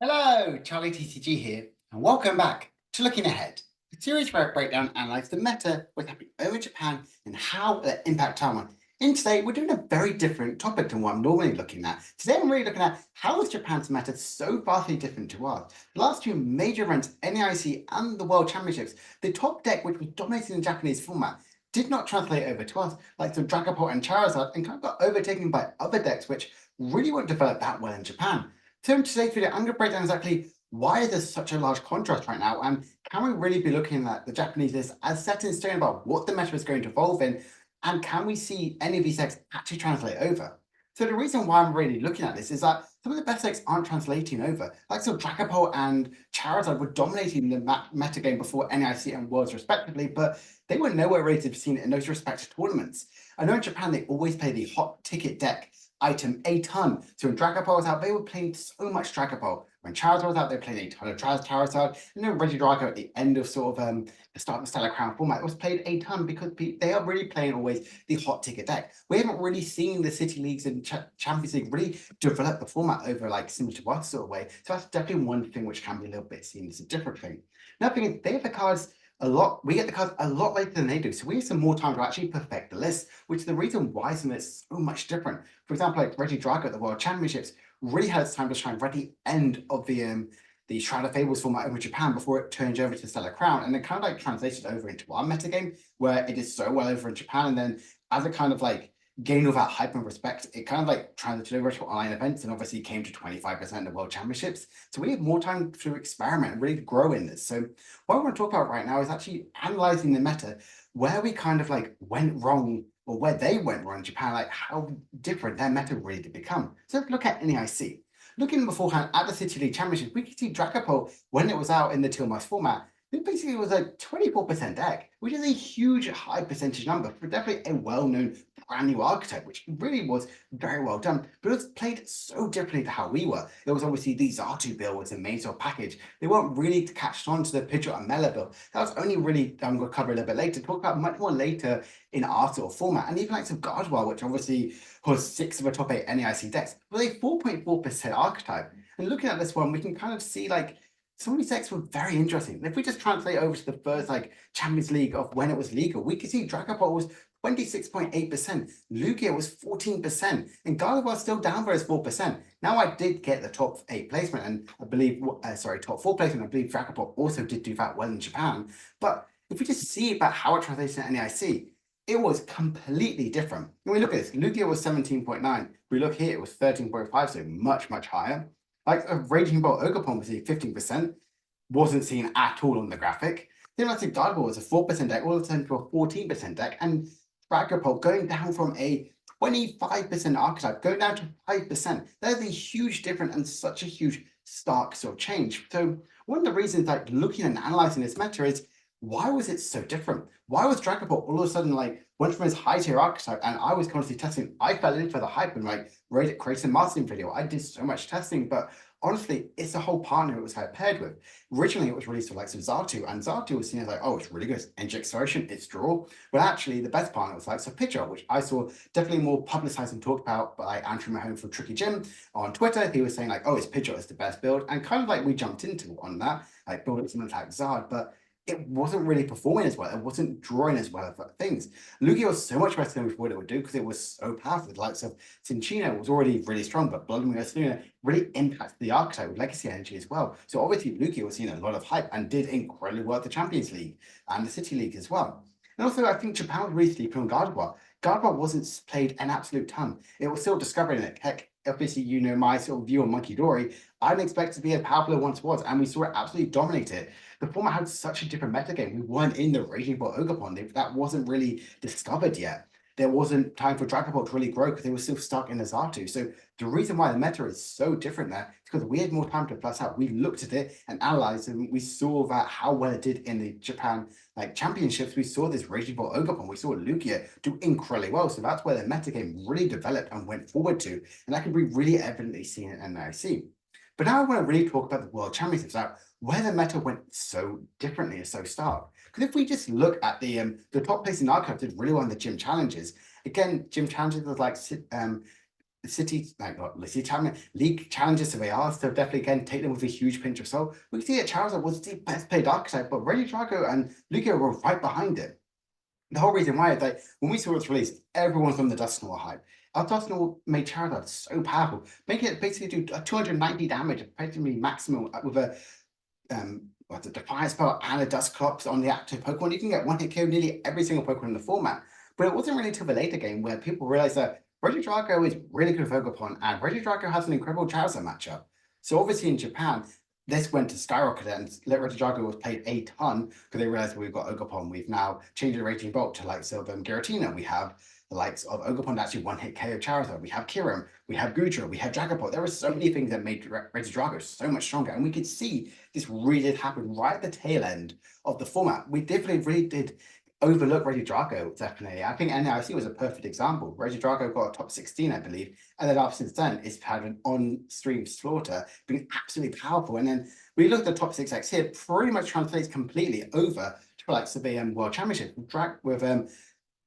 Hello, Charlie TCG here, and welcome back to Looking Ahead, a series where I break down and analyse the meta, what's happening over in Japan, and how it impacts Taiwan. And today, we're doing a very different topic than what I'm normally looking at. Today, I'm really looking at how is Japan's meta so vastly different to ours. The last two major events, NAIC and the World Championships, the top deck, which was dominating the Japanese format, did not translate over to us, like the Dragapult and Charizard, and kind of got overtaken by other decks, which really won't develop that well in Japan. So in today's video, I'm going to break down exactly why there's such a large contrast right now, and can we really be looking at the Japanese list as set in stone about what the meta is going to evolve in, and can we see any of these decks actually translate over? So the reason why I'm really looking at this is that some of the best decks aren't translating over. Like so Dragapult and Charizard were dominating the meta game before NIC and Worlds respectively, but they were nowhere really to be seen in those respective tournaments. I know in Japan they always play the hot ticket deck item a ton. So when Dragapult was out, they were playing so much Dragapult. When Charizard was out, they played a ton of Charizard. And then Regidrago at the end of the start of the Stellar Crown format, it was played a ton because they are really playing always the hot ticket deck. We haven't really seen the City Leagues and Champions League really develop the format over like similar to us sort of way. So that's definitely one thing which can be a little bit seen as a different thing. Another thing is they have the cards we get the cards a lot later than they do. So we have some more time to actually perfect the list, which is the reason why some of it's so much different. For example, like Regidrago at the World Championships really had time to shine right at the end of the Shroud of Fables format over Japan before it turned over to Stellar Crown. And it kind of like translated over into our metagame where it is so well over in Japan. And then as it kind of like gained all that hype and respect, it kind of like translated over to online events and obviously came to 25% of World Championships. So we have more time to experiment and really grow in this. So what I want to talk about right now is actually analyzing the meta, where we kind of like went wrong or where they went wrong in Japan, like how different their meta really did become. So look at NEIC. Looking beforehand at the City League Championship, we could see Dragapult when it was out in the Tilmas format. It basically was a 24% deck, which is a huge high percentage number for definitely a well-known brand new archetype, which really was very well done, but it was played so differently to how we were. There was obviously the Xatu build was the main sort of package. They weren't really catched on to the Pidgeot and Mela build. That was only really, I'm going to cover a little bit later, talk about much more later in our sort of format. And even like some Gardevoir, which obviously was 6 of the top 8 NEIC decks, was a 4.4% archetype. And looking at this one, we can kind of see like some of these decks were very interesting. And if we just translate over to the first like Champions League of when it was legal, we could see Dragapult was 26.8%, Lugia was 14%, and Gardevoir was still down for his 4%. Now I did get the top 8 placement, and I believe, top 4 placement, I believe Dragapult also did do that well in Japan. But if we just see about how it translates to NAIC, it was completely different. When we look at this, Lugia was 17.9. We look here, it was 13.5, so much, much higher. Like a Raging Bolt Ogerpon was 15%, wasn't seen at all on the graphic. Theoretic Gardevoir was a 4% deck, all of a sudden to a 14% deck, and Dragapult going down from a 25% archetype, going down to 5%. That is a huge difference and such a huge stark sort of change. So one of the reasons like looking and analyzing this meta is why was it so different? Why was Dragapult all of a sudden like went from his high tier archetype and I was constantly testing. I fell in for the hype and like created a marketing video. I did so much testing, but honestly, it's the whole partner it was paired with. Originally, it was released for like some Xatu, and Xatu was seen as like, oh, it's really good. It's energy acceleration, it's draw. But actually, the best partner was like so Pidgeot, which I saw definitely more publicized and talked about by Andrew Mahone from Tricky Jim on Twitter. He was saying like, oh, it's Pidgeot is the best build, and kind of like we jumped into on that, like building something like Zard, but it wasn't really performing as well. It wasn't drawing as well as things. Lugia was so much better than we thought it would do because it was so powerful. The likes of Cinccino was already really strong, but Blood Moon Luna really impacted the archetype with legacy energy as well. So obviously Lugia was seeing a lot of hype and did incredibly well at the Champions League and the City League as well. And also, I think Japan was really sleeping on Gardevoir. Gardevoir wasn't played an absolute ton. It was still discovering it. Heck, obviously, you know my sort of view on Monkey Dory. I didn't expect it to be as powerful as it once was, and we saw it absolutely dominate it. The format had such a different metagame. We weren't in the Raging Ball Ogerpon. That wasn't really discovered yet. There wasn't time for Dragapult to really grow because they were still stuck in the Xatu. So the reason why the meta is so different there is because we had more time to plus out. We looked at it and analyzed, and we saw that how well it did in the Japan like championships. We saw this Raging Ball Ogerpon. We saw Lugia do incredibly well. So that's where the metagame really developed and went forward to. And that can be really evidently seen in NIC. But now I want to really talk about the World Championships, now where the meta went so differently and so stark. Because if we just look at the top place in archive did really well in the gym challenges. Again, gym challenges was like the city, like not the city challenge, league challenges, so they are. So definitely again take them with a huge pinch of salt. We can see that Charizard was the best played archetype, but Regidrago and Lugia were right behind it. The whole reason why is like when we saw its release, everyone's on the Dusknoir hype. Our Dusknoir made Charizard so powerful, making it basically do 290 damage, effectively maximum with a what's it, Defiance Spell and a Dusclops on the active Pokemon. You can get one hit KO nearly every single Pokemon in the format. But it wasn't really until the later game where people realized that Regidrago is really good with Ogerpon, and Regidrago has an incredible Charizard matchup. So obviously in Japan, this went to skyrocket, and Regidrago was played a ton because they realized we've got Ogerpon. We've now changed the Raging Bolt to like Giratina. We have the likes of Ogerpon actually one hit KO Charizard. We have Kyurem, we have Goodra, we have Dragapult. There were so many things that made Regidrago so much stronger, and we could see this really did happen right at the tail end of the format. We definitely really did overlook Regidrago, definitely. I think NIC was a perfect example. Regidrago got a top 16, I believe, and then after since then, it's had an on-stream slaughter, being absolutely powerful. And then we look at the top 6X here, pretty much translates completely over to like the World Championship with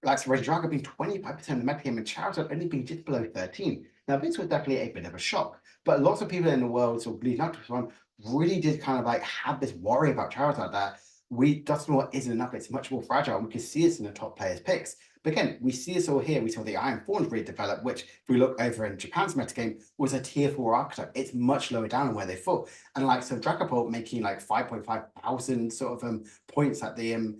like Regidrago being 25% of the meta game and Charizard only being just below 13. Now, this was definitely a bit of a shock, but lots of people in the world sort of leading up to this one really did kind of like have this worry about Charizard that Dusknoir isn't enough, it's much more fragile, and we can see this in the top players' picks. But again, we see this all here. We saw the Iron Thorns really develop, which, if we look over in Japan's metagame, was a tier 4 archetype. It's much lower down than where they fall. And like, so Dragapult making like 5.5 thousand sort of points at the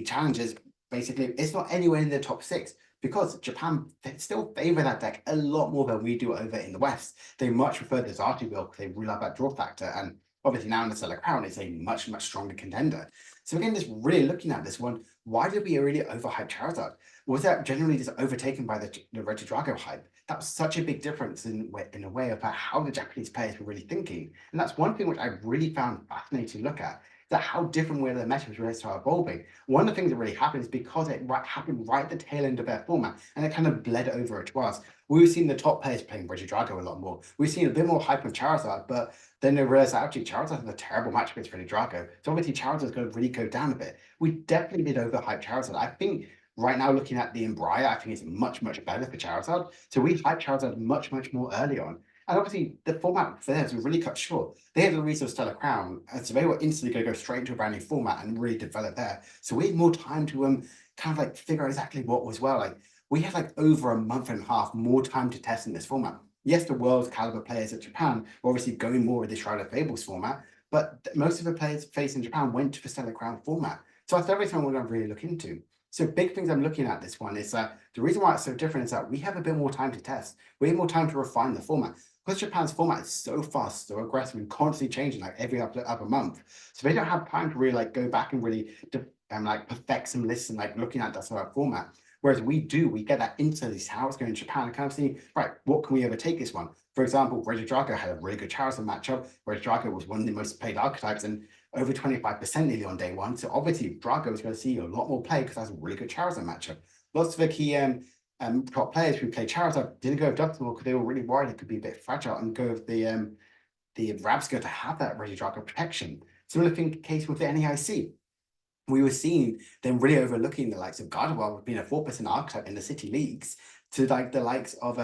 challenges, basically, it's not anywhere in the top 6 because Japan still favor that deck a lot more than we do over in the West. They much prefer the Zati build because they really love that draw factor. And obviously now in the Stellar Crown, it's a much, much stronger contender. So again, just really looking at this one, why did we really overhype Charizard? Was that generally just overtaken by the Regidrago hype? That was such a big difference in a way about how the Japanese players were really thinking. And that's one thing which I really found fascinating to look at, that how different were the meta really started evolving. One of the things that really happened is because it happened right at the tail end of their format, and it kind of bled over to us. We've seen the top players playing Regidrago a lot more. We've seen a bit more hype of Charizard, but then they realized that actually Charizard has a terrible match against Regidrago. So obviously Charizard's going to really go down a bit. We definitely did overhype Charizard. I think right now, looking at the Embryo, I think it's much, much better for Charizard. So we hyped Charizard much, much more early on. And obviously, the format for theirs was really cut short. They had the release of Stellar Crown, and so they were instantly going to go straight into a brand new format and really develop there. So we had more time to kind of like figure out exactly what was well. Like we had like over a month and a half more time to test in this format. Yes, the world's caliber players at Japan were obviously going more with the Shroud of Fables format, but most of the players faced in Japan went to the Stellar Crown format. So that's everything we're going to really look into. So big things I'm looking at this one is that the reason why it's so different is that we have a bit more time to test. We have more time to refine the format. Because Japan's format is so fast, so aggressive, and constantly changing like every other month. So they don't have time to really like go back and really like perfect some lists and like looking at that sort of format. Whereas we do, we get that instantly how it's going in Japan and kind of see, right, what can we overtake this one? For example, Regidrago had a really good Charizard matchup. Regidrago was one of the most played archetypes and over 25% nearly on day one. So obviously Drago is going to see a lot more play because that's a really good Charizard matchup. Lots of the key top players who play Charizard didn't go with Ductile because they were really worried it could be a bit fragile and go with the Rabsco to have that Regidrago protection. Similar thing case with the NAIC. We were seeing them really overlooking the likes of Gardevoir being a 4% archetype in the city leagues to like the likes of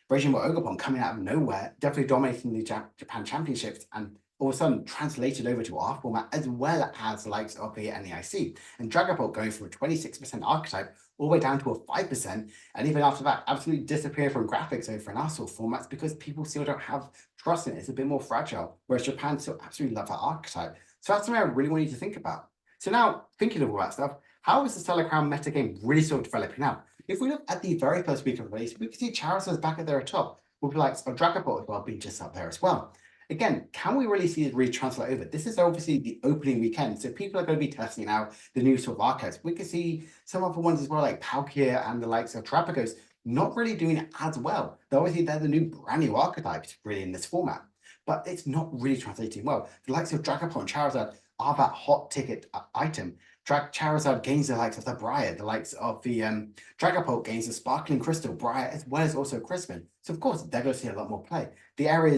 Regime Ogerpon coming out of nowhere, definitely dominating the Japan championships and all of a sudden translated over to our format as well as the likes of the NEIC. And Dragapult going from a 26% archetype all the way down to a 5%, and even after that, absolutely disappear from graphics over in our sort of formats because people still don't have trust in it. It's a bit more fragile, whereas Japan still absolutely love that archetype. So that's something I really want you to think about. So now, thinking of all that stuff, how is the Stellar Crown metagame really sort of developing out? If we look at the very first week of release, we can see Charizard's back at their top, with the likes of Dragapult as well being just up there as well. Again, can we really see it really translate over? This is obviously the opening weekend, so people are going to be testing out the new sort of archetypes. We can see some other ones as well, like Palkia and the likes of Terrapagos, not really doing as well. Though obviously they're the new brand new archetypes really in this format, but it's not really translating well. The likes of Dragapult and Charizard are that hot ticket item. Charizard gains the likes of the Briar, the likes of the Dragapult gains the Sparkling Crystal, Briar, as well as also Crispin. So of course they're going to see a lot more play. The area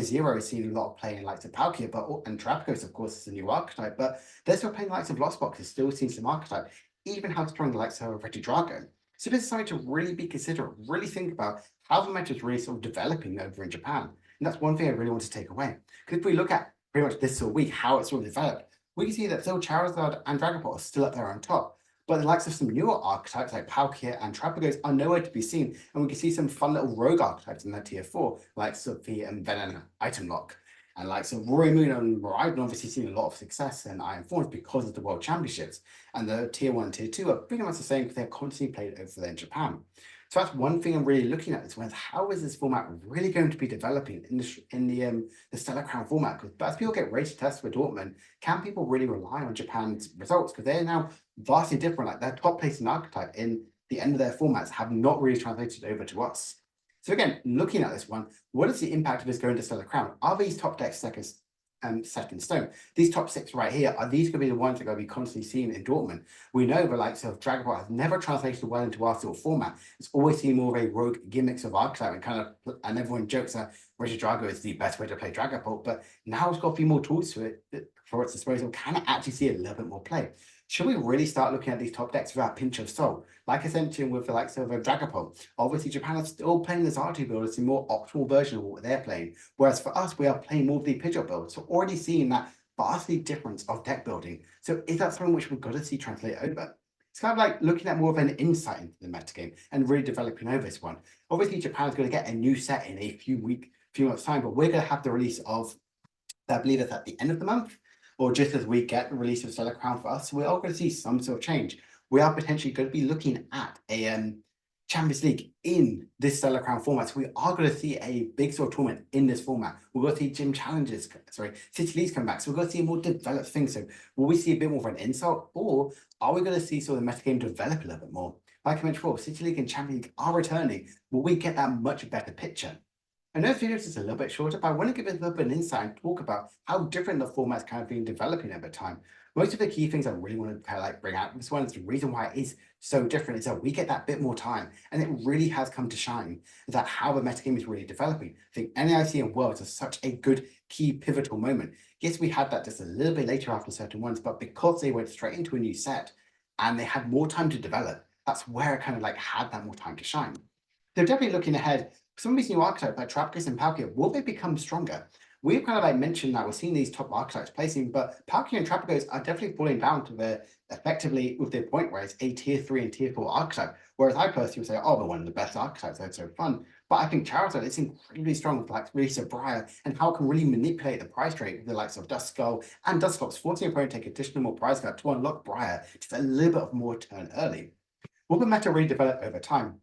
0 is seeing a lot of play in likes of Palkia, and Terrapagos, of course, is a new archetype, but they're still playing likes of Lost Boxes, still seeing some archetype, even how strong the likes of Regidrago. So this is something to really be considerate, really think about how the meta is really sort of developing over in Japan. And that's one thing I really want to take away. Because if we look at pretty much this sort of week, how it's sort of developed, we can see that still Charizard and Dragapult are still up there on top. But the likes of some newer archetypes like Palkia and Trapagos are nowhere to be seen. And we can see some fun little rogue archetypes in that tier 4, like Sophie and Venom Item Lock. And like so Roy Moon and Raiden obviously seen a lot of success in Iron Forms because of the World Championships. And the tier 1 and tier 2 are pretty much the same because they're constantly played over there in Japan. So that's one thing I'm really looking at is how is this format really going to be developing in the Stellar Crown format? Because as people get ready to test for Dortmund, can people really rely on Japan's results? Because they're now vastly different. Like their top placing archetype in the end of their formats have not really translated over to us. So again, looking at this one, what is the impact of this going to Stellar Crown? Are these top decks set in stone? These top 6 right here, are these going to be the ones that are going to be constantly seen in Dortmund? We know the likes of Dragon Ball has never translated well into our sort of format. It's always seen more of a rogue gimmicks of archetype and everyone jokes that Regidrago is the best way to play Dragon Ball, but now it's got a few more tools to it for its disposal. Can it actually see a little bit more play? Should we really start looking at these top decks with a pinch of salt? Like I mentioned with the likes of Dragapult, obviously Japan is still playing the Zartu build. It's a more optimal version of what they're playing. Whereas for us, we are playing more of the Pidgeot build. So already seeing that vastly difference of deck building. So is that something which we've got to see translate over? It's kind of like looking at more of an insight into the metagame and really developing over this one. Obviously, Japan's going to get a new set in a few months' time, but we're going to have the release of, I believe it's at the end of the month, or just as we get the release of Stellar Crown for us, we're all going to see some sort of change. We are potentially going to be looking at a Champions League in this Stellar Crown format. So we are going to see a big sort of tournament in this format. We're going to see gym challenges, City Leagues come back. So we're going to see a more developed thing. So will we see a bit more of an insult, or are we going to see sort of the metagame develop a little bit more? Like I mentioned before, City League and Champions League are returning. Will we get that much better picture? I know this video is a little bit shorter, but I want to give it a little bit of insight and talk about how different the format's kind of been developing over time. Most of the key things I really want to kind of like bring out this one is the reason why it is so different is that we get that bit more time, and it really has come to shine that how the metagame is really developing. I think NAIC and Worlds are such a good key pivotal moment. Yes, we had that just a little bit later after certain ones, but because they went straight into a new set and they had more time to develop, that's where it kind of like had that more time to shine. So definitely looking ahead, some of these new archetypes like Trapkiss and Palkia, will they become stronger? We've kind of like mentioned that we're seeing these top archetypes placing, but Palkia and Trapagos are definitely falling down to their effectively with their point where it's a tier 3 and tier 4 archetype. Whereas I personally would say, oh, they're one of the best archetypes, they're so fun. But I think Charizard is incredibly strong with like really Briar and how it can really manipulate the price rate with the likes of Duskull and Dusclops, forcing a opponent to take additional more prize card to unlock Briar just a little bit of more turn early. Will the meta really develop over time?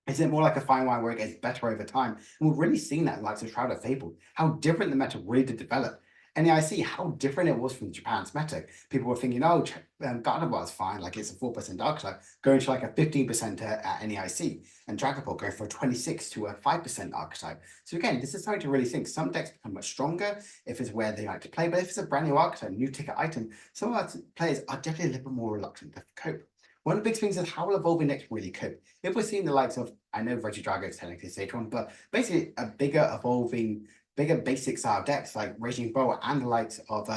Is it more like a fine wine where it gets better over time? And we've really seen that in like the Shroud of Fable, how different the meta really did develop. And I see how different it was from Japan's meta. People were thinking, oh, Gardevoir is fine, like it's a 4% archetype, going to like a 15% at NEIC, and Dragapult going from a 26 to a 5% archetype. So again, this is something to really think. Some decks become much stronger if it's where they like to play, but if it's a brand new archetype, new ticket item, some of our players are definitely a little bit more reluctant to cope. One of the big things is how will evolving decks really cope. If we're seeing the likes of, I know Regidrago is technically stage 1, but basically a bigger evolving, bigger basic style decks like Raging Bull and the likes of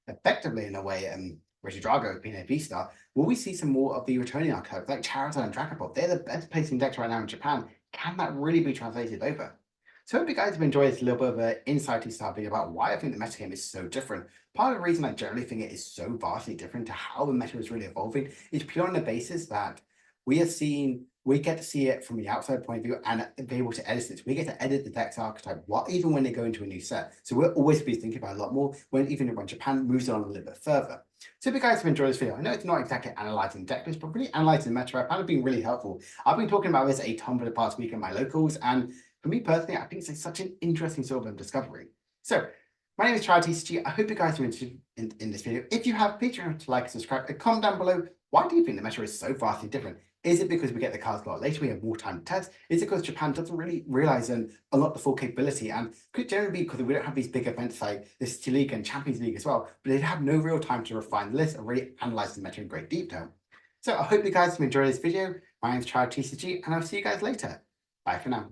effectively in a way Regidrago being a V-star, will we see some more of the returning archetypes like Charizard and Dragapult? They're the best placing decks right now in Japan. Can that really be translated over? So I hope you guys have enjoyed this little bit of an insighty style video about why I think the metagame is so different. Part of the reason I generally think it is so vastly different to how the meta is really evolving is pure on the basis that we get to see it from the outside point of view and be able to edit it. We get to edit the deck's archetype, even when they go into a new set. So we'll always be thinking about a lot more even when Japan moves on a little bit further. So if you guys have enjoyed this video, I know it's not exactly analyzing deck lists, but really analyzing the meta. I found it being really helpful. I've been talking about this a ton for the past week in my locals, and for me personally, I think it's such an interesting sort of discovery. So my name is TCG. I hope you guys are interested in this video. If you have, please remember to like, subscribe, and comment down below. Why do you think the meta is so vastly different? Is it because we get the cards a lot later, we have more time to test? Is it because Japan doesn't really realize and unlock the full capability? And could generally be because we don't have these big events like the City League and Champions League as well, but they have no real time to refine the list and really analyze the meta in great detail. So I hope you guys have enjoyed this video. My name is TCG, and I'll see you guys later. Bye for now.